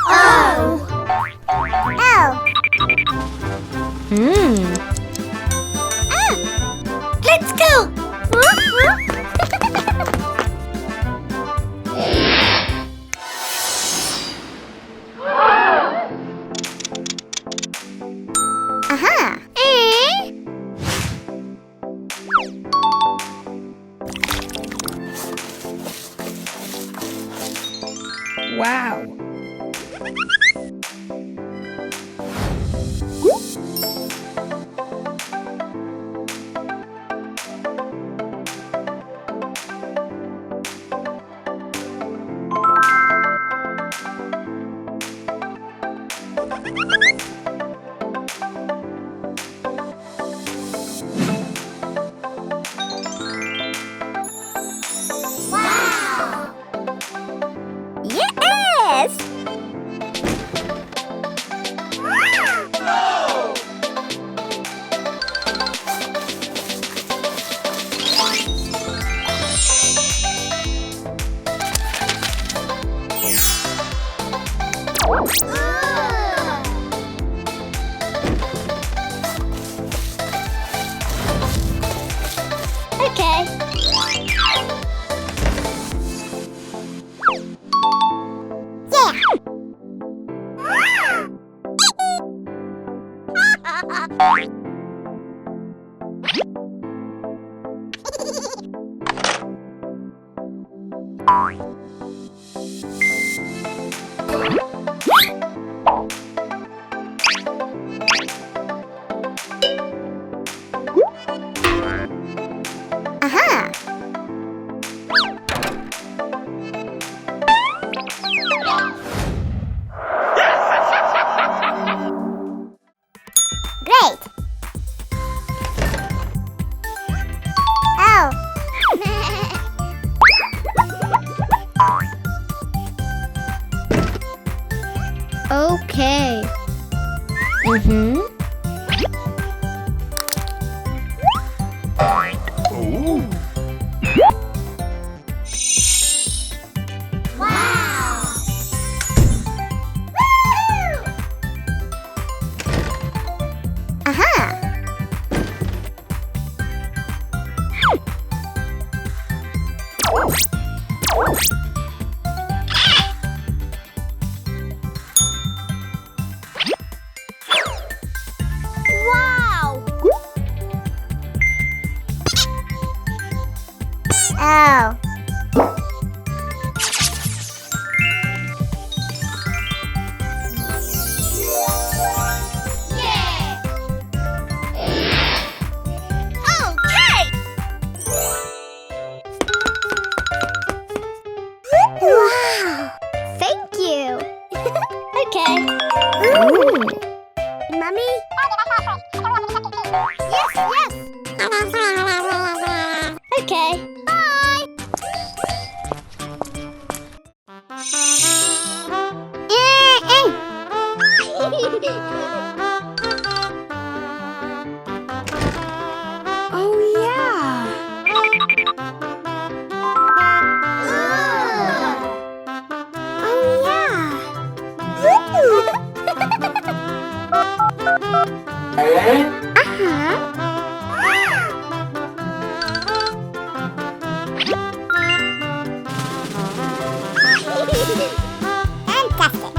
Oh. Oh. Let's go. Aha. Wow. Yes! Okay. Aha! Great! Oh! Okay. Wow! Aha! Wow! Oh. Wow! Thank you. Okay. Ooh. Mommy? Yes, yes. Okay. Bye. Oh, yeah. Oh, yeah. Fantastic.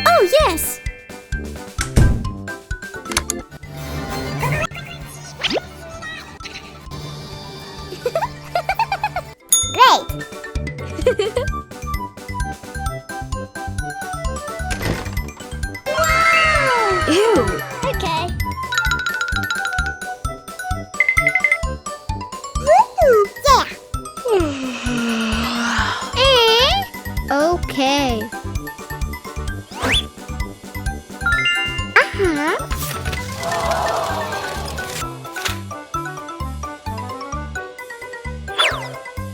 Oh, yes. Great. Wow. Ew. Okay. Yeah. Okay.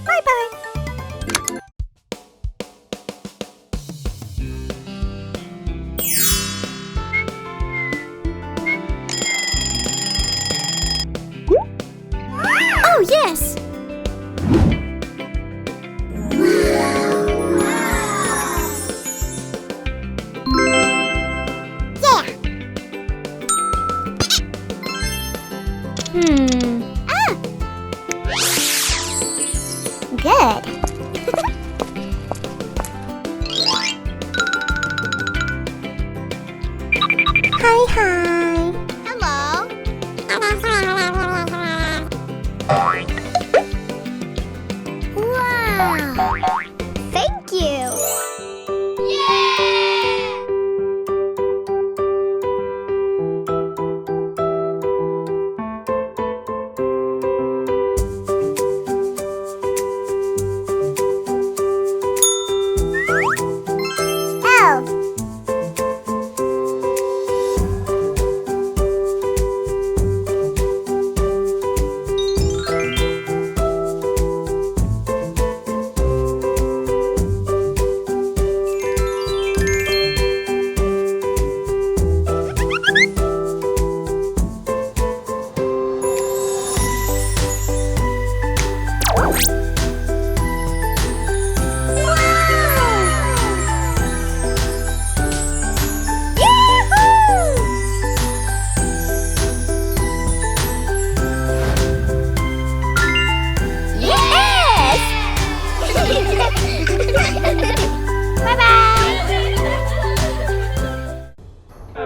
Bye-bye. good. Hi, hi. Hello. Wow. Thank you.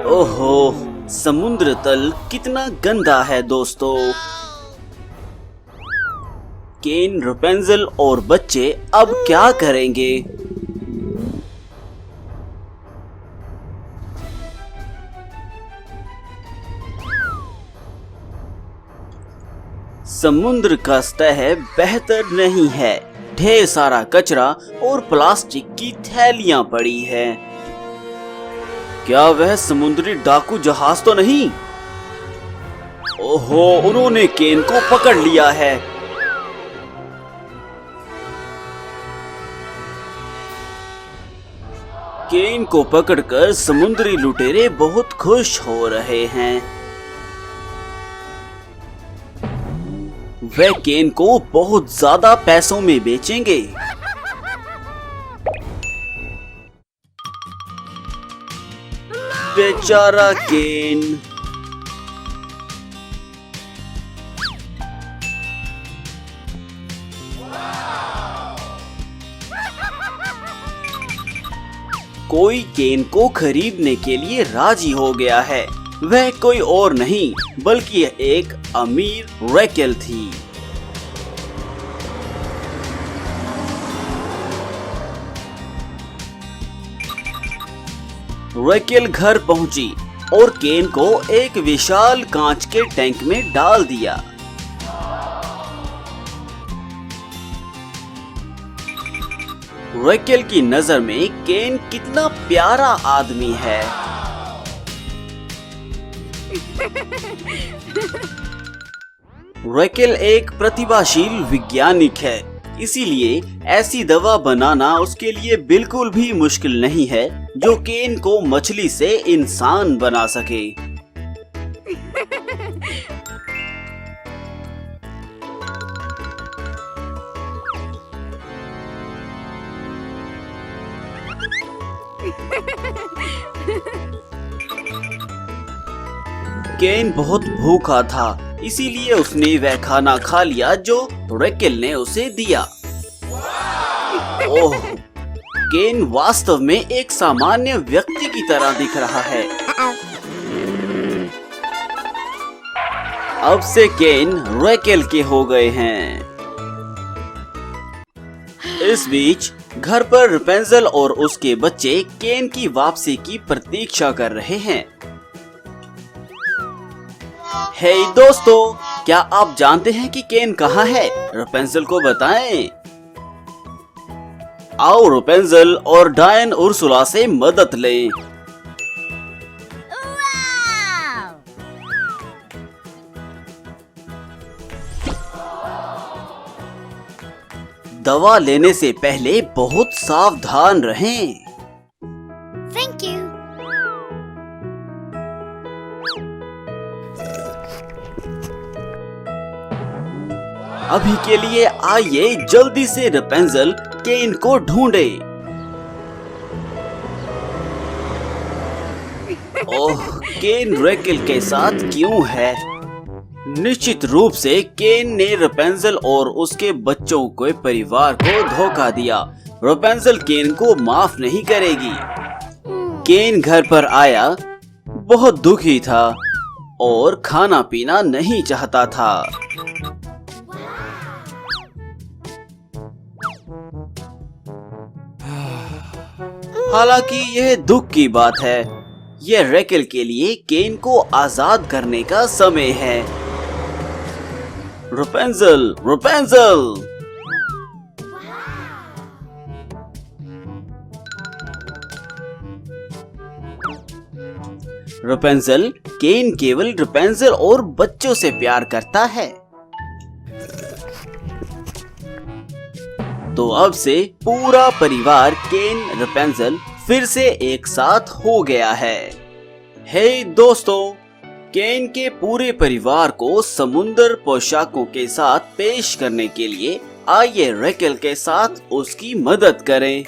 ओहो, समुद्र तल कितना गंदा है दोस्तों। केन, रपेंजल और बच्चे अब क्या करेंगे? समुद्र का सतह बेहतर नहीं है। ढेर सारा कचरा और प्लास्टिक की थैलियां पड़ी है। क्या वह समुद्री डाकू जहाज तो नहीं? ओहो, उन्होंने केन को पकड़ लिया है। केन को पकड़कर समुद्री लुटेरे बहुत खुश हो रहे हैं। वे केन को बहुत ज्यादा पैसों में बेचेंगे। बेचारा केन। कोई केन को खरीदने के लिए राजी हो गया है। वह कोई और नहीं बल्कि एक अमीर रेकेल थी। रेकेल घर पहुंची और केन को एक विशाल कांच के टैंक में डाल दिया। रेकेल की नजर में केन कितना प्यारा आदमी है। रेकेल एक प्रतिभाशील वैज्ञानिक है, इसीलिए ऐसी दवा बनाना उसके लिए बिल्कुल भी मुश्किल नहीं है जो केन को मछली से इंसान बना सके। केन बहुत भूखा था, इसीलिए उसने वह खाना खा लिया जो रेकेल ने उसे दिया। ओह, केन वास्तव में एक सामान्य व्यक्ति की तरह दिख रहा है। अब से केन रेकेल के हो गए हैं। इस बीच घर पर रपेंजल और उसके बच्चे केन की वापसी की प्रतीक्षा कर रहे हैं। हे दोस्तों, क्या आप जानते हैं कि केन कहाँ है? रपेंजल को बताएं। आओ रपेंजल और डायन उर्सुला से मदद लें। दवा लेने से पहले बहुत सावधान रहें। Thank you. अभी के लिए आइए जल्दी से रपेंजल केन को ढूंढे। ओह, केन रेकेल के साथ क्यों है? निश्चित रूप से केन ने रेपेंजल और उसके बच्चों के परिवार को धोखा दिया। रेपेंजल केन को माफ नहीं करेगी। केन घर पर आया, बहुत दुखी था और खाना पीना नहीं चाहता था। हालांकि यह दुख की बात है। यह रेकेल के लिए केन को आजाद करने का समय है। रेपेंजल, रेपेंजल! रेपेंजल केन केवल रेपेंजल और बच्चों से प्यार करता है। तो अब से पूरा परिवार केन रेपेंजल फिर से एक साथ हो गया है। हे दोस्तों, केन के पूरे परिवार को समुद्र पोशाकों के साथ पेश करने के लिए आइए रेकेल के साथ उसकी मदद करें।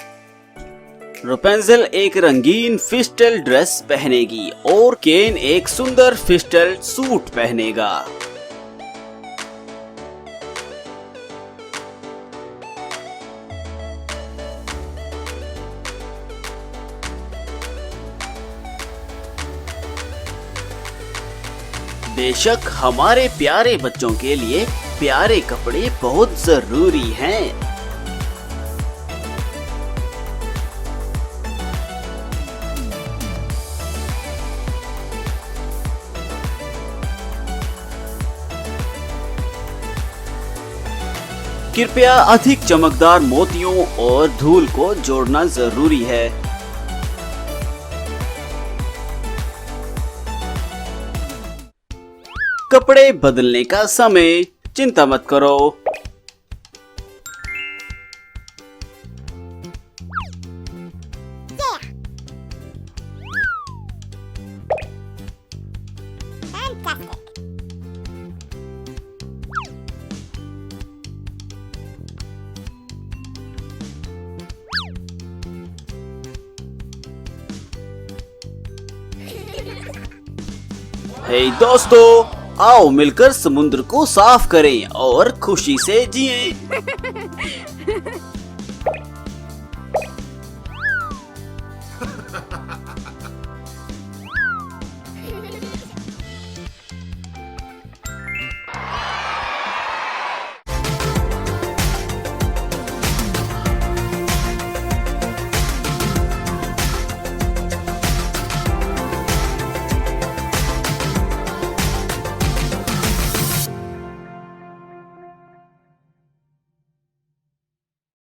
रेपेंजल एक रंगीन फिस्टल ड्रेस पहनेगी और केन एक सुंदर फिस्टल सूट पहनेगा। बेशक हमारे प्यारे बच्चों के लिए प्यारे कपड़े बहुत जरूरी हैं। कृपया अधिक चमकदार मोतियों और धूल को जोड़ना जरूरी है। कपड़े बदलने का समय, चिंता मत करो। हे दोस्तों, आओ मिलकर समुद्र को साफ करें और खुशी से जिएं।